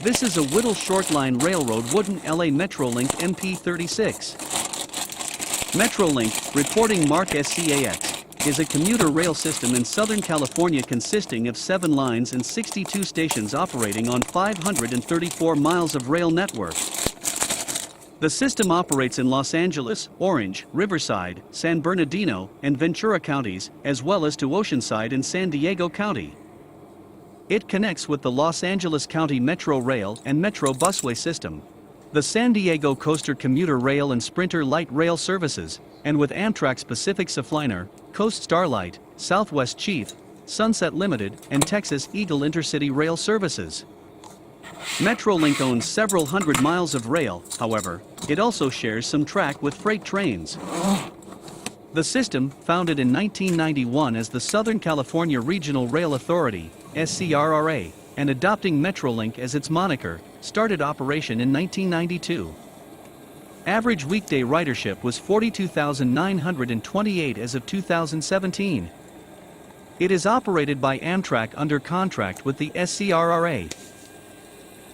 This is a Whittle Shortline Railroad wooden LA METROLINK MP36. METROLINK, reporting mark SCAX, is a commuter rail system in Southern California consisting of 7 lines and 62 stations operating on 534 miles of rail network. The system operates in Los Angeles, Orange, Riverside, San Bernardino, and Ventura counties, as well as to Oceanside and San Diego County. It connects with the Los Angeles County Metro Rail and Metro Busway system, the San Diego Coaster Commuter Rail and Sprinter Light Rail services, and with Amtrak's Pacific Surfliner, Coast Starlight, Southwest Chief, Sunset Limited, and Texas Eagle Intercity Rail services. METROLINK owns several hundred miles of rail, however, it also shares some track with freight trains. The system, founded in 1991 as the Southern California Regional Rail Authority, SCRRA, and adopting METROLINK as its moniker, started operation in 1992. Average weekday ridership was 42,928 as of 2017. It is operated by Amtrak under contract with the SCRRA.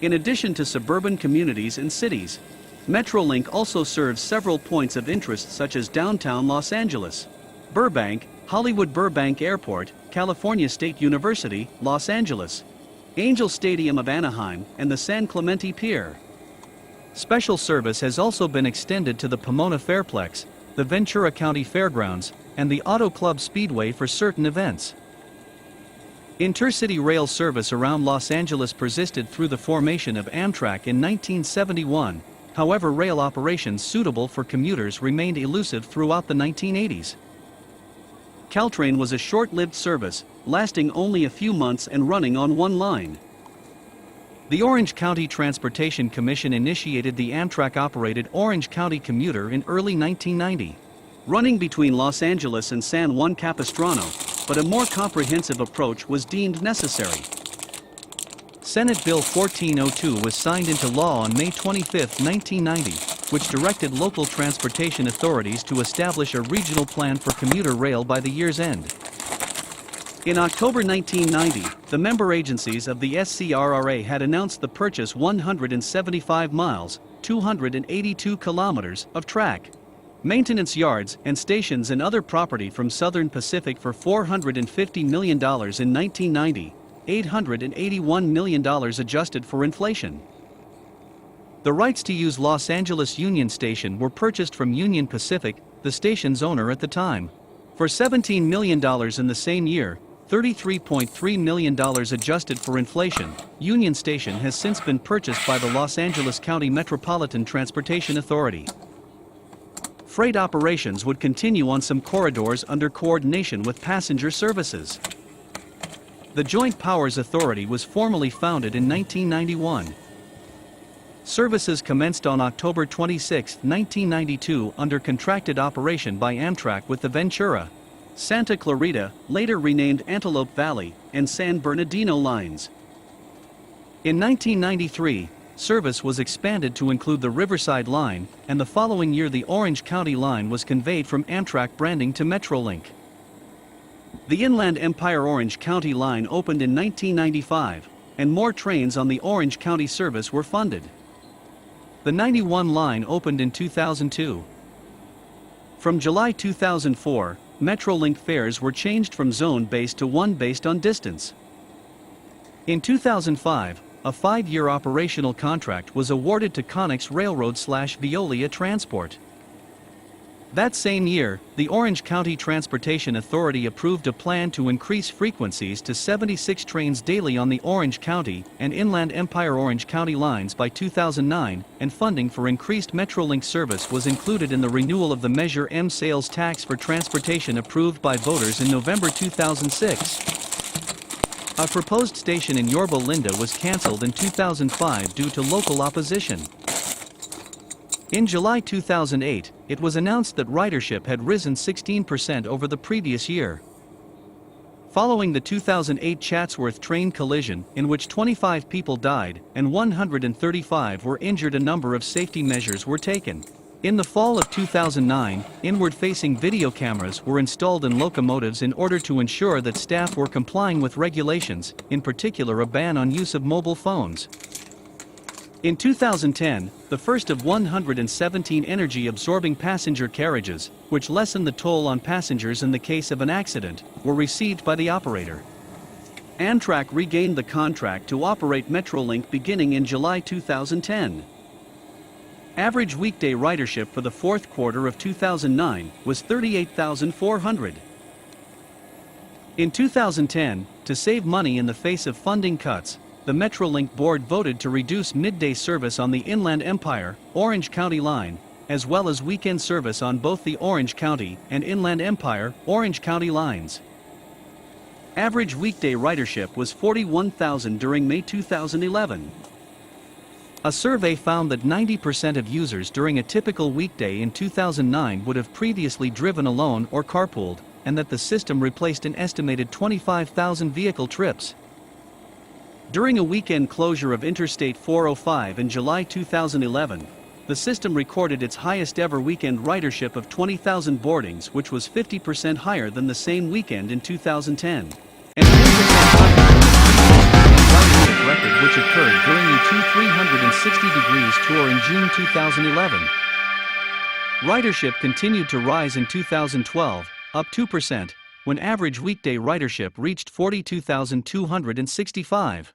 In addition to suburban communities and cities, METROLINK also serves several points of interest such as downtown Los Angeles, Burbank, Hollywood Burbank Airport, California State University, Los Angeles, Angel Stadium of Anaheim, and the San Clemente Pier. Special service has also been extended to the Pomona Fairplex, the Ventura County Fairgrounds, and the Auto Club Speedway for certain events. Intercity rail service around Los Angeles persisted through the formation of Amtrak in 1971, however rail operations suitable for commuters remained elusive throughout the 1980s. Caltrain was a short-lived service, lasting only a few months and running on one line. The Orange County Transportation Commission initiated the Amtrak-operated Orange County Commuter in early 1990, running between Los Angeles and San Juan Capistrano, but a more comprehensive approach was deemed necessary. Senate Bill 1402 was signed into law on May 25, 1990, which directed local transportation authorities to establish a regional plan for commuter rail by the year's end. In October 1990, the member agencies of the SCRRA had announced the purchase 175 miles, 282 kilometers, of track, maintenance yards, and stations and other property from Southern Pacific for $450 million in 1990, $881 million adjusted for inflation. The rights to use Los Angeles Union Station were purchased from Union Pacific, the station's owner at the time, for $17 million in the same year, $33.3 million adjusted for inflation. Union Station has since been purchased by the Los Angeles County Metropolitan Transportation Authority. Freight operations would continue on some corridors under coordination with passenger services. The Joint Powers Authority was formally founded in 1991. Services commenced on October 26, 1992 under contracted operation by Amtrak with the Ventura, Santa Clarita, later renamed Antelope Valley, and San Bernardino lines. In 1993, service was expanded to include the Riverside line, and the following year the Orange County line was conveyed from Amtrak branding to METROLINK. The Inland Empire Orange County line opened in 1995, and more trains on the Orange County service were funded. The 91 line opened in 2002. From July 2004, METROLINK fares were changed from zone-based to one based on distance. In 2005, a 5-year operational contract was awarded to Connex Railroad/Veolia Transport. That same year, the Orange County Transportation Authority approved a plan to increase frequencies to 76 trains daily on the Orange County and Inland Empire Orange County lines by 2009, and funding for increased METROLINK service was included in the renewal of the Measure M sales tax for transportation approved by voters in November 2006. A proposed station in Yorba Linda was cancelled in 2005 due to local opposition. In July 2008, it was announced that ridership had risen 16% over the previous year. Following the 2008 Chatsworth train collision, in which 25 people died and 135 were injured, a number of safety measures were taken. In the fall of 2009, inward-facing video cameras were installed in locomotives in order to ensure that staff were complying with regulations, in particular a ban on use of mobile phones. In 2010, the first of 117 energy-absorbing passenger carriages, which lessen the toll on passengers in the case of an accident, were received by the operator. Amtrak regained the contract to operate METROLINK beginning in July 2010. Average weekday ridership for the fourth quarter of 2009 was 38,400. In 2010, to save money in the face of funding cuts, the METROLINK board voted to reduce midday service on the Inland Empire, Orange County line, as well as weekend service on both the Orange County and Inland Empire, Orange County lines. Average weekday ridership was 41,000 during May 2011. A survey found that 90% of users during a typical weekday in 2009 would have previously driven alone or carpooled, and that the system replaced an estimated 25,000 vehicle trips. During a weekend closure of Interstate 405 in July 2011, the system recorded its highest ever weekend ridership of 20,000 boardings, which was 50% higher than the same weekend in 2010. And 10% higher than the record which occurred during the 360 Degrees tour in June 2011. Ridership continued to rise in 2012, up 2%, when average weekday ridership reached 42,265.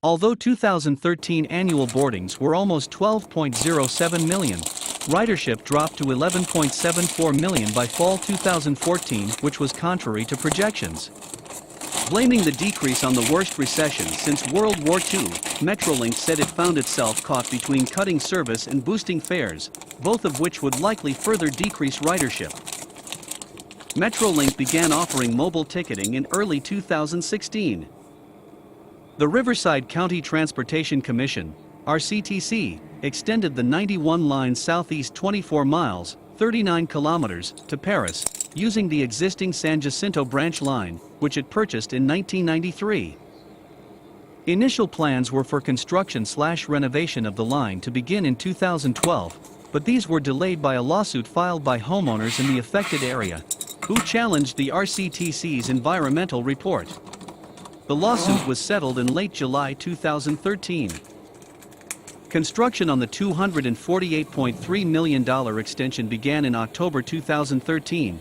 Although 2013 annual boardings were almost 12.07 million, ridership dropped to 11.74 million by fall 2014, which was contrary to projections. Blaming the decrease on the worst recession since World War II, METROLINK said it found itself caught between cutting service and boosting fares, both of which would likely further decrease ridership. METROLINK began offering mobile ticketing in early 2016. The Riverside County Transportation Commission, RCTC, extended the 91 line southeast 24 miles, 39 kilometers, to Paris, using the existing San Jacinto branch line, which it purchased in 1993. Initial plans were for construction/renovation of the line to begin in 2012, but these were delayed by a lawsuit filed by homeowners in the affected area, who challenged the RCTC's environmental report. The lawsuit was settled in late July 2013. Construction on the $248.3 million extension began in October 2013.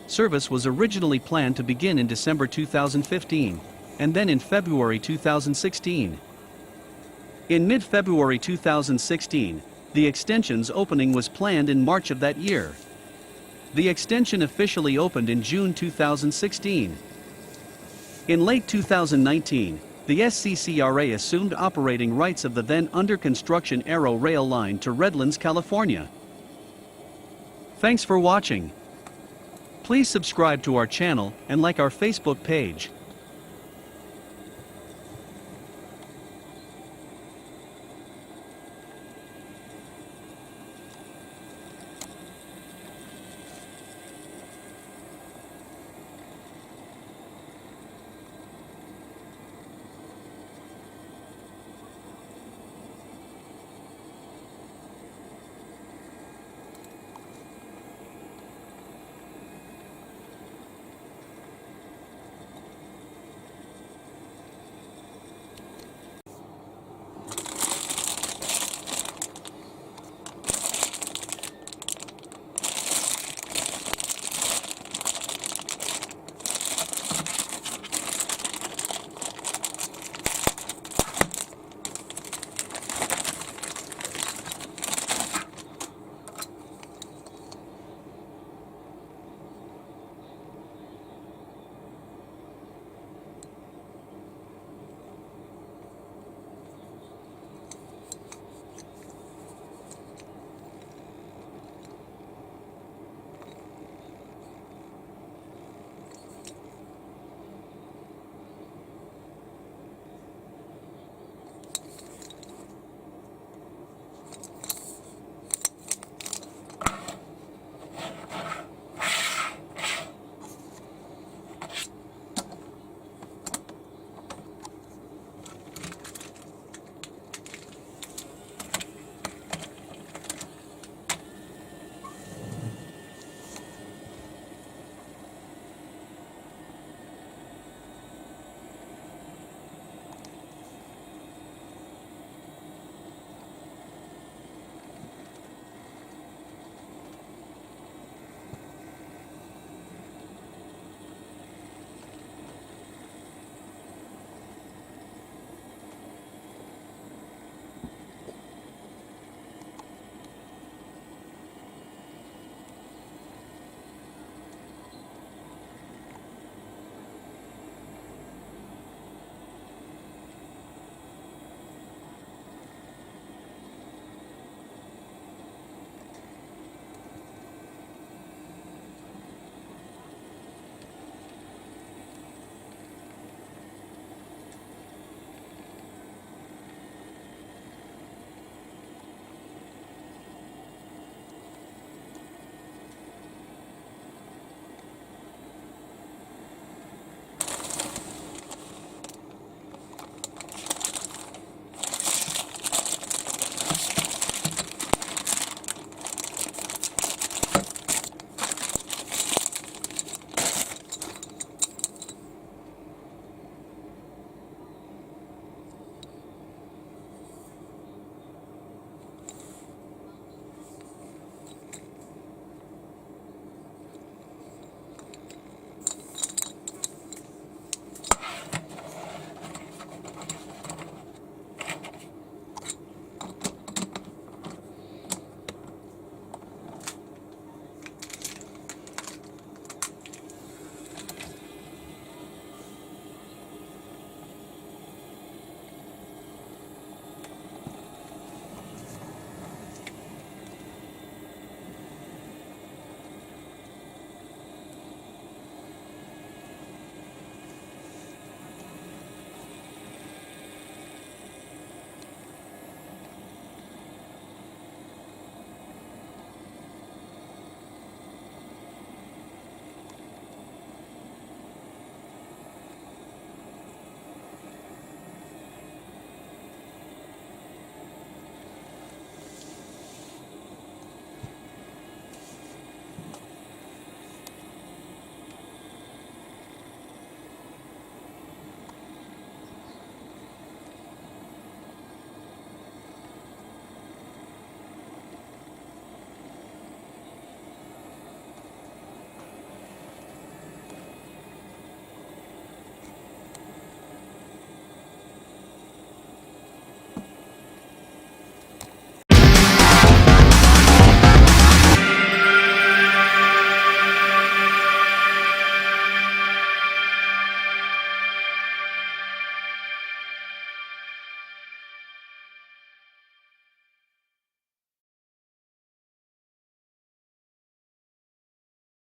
Service was originally planned to begin in December 2015, and then in February 2016. In mid-February 2016, the extension's opening was planned in March of that year. The extension officially opened in June 2016. In late 2019, the SCCRA assumed operating rights of the then under-construction Aero Rail line to Redlands, California. Thanks for watching. Please subscribe to our channel and like our Facebook page.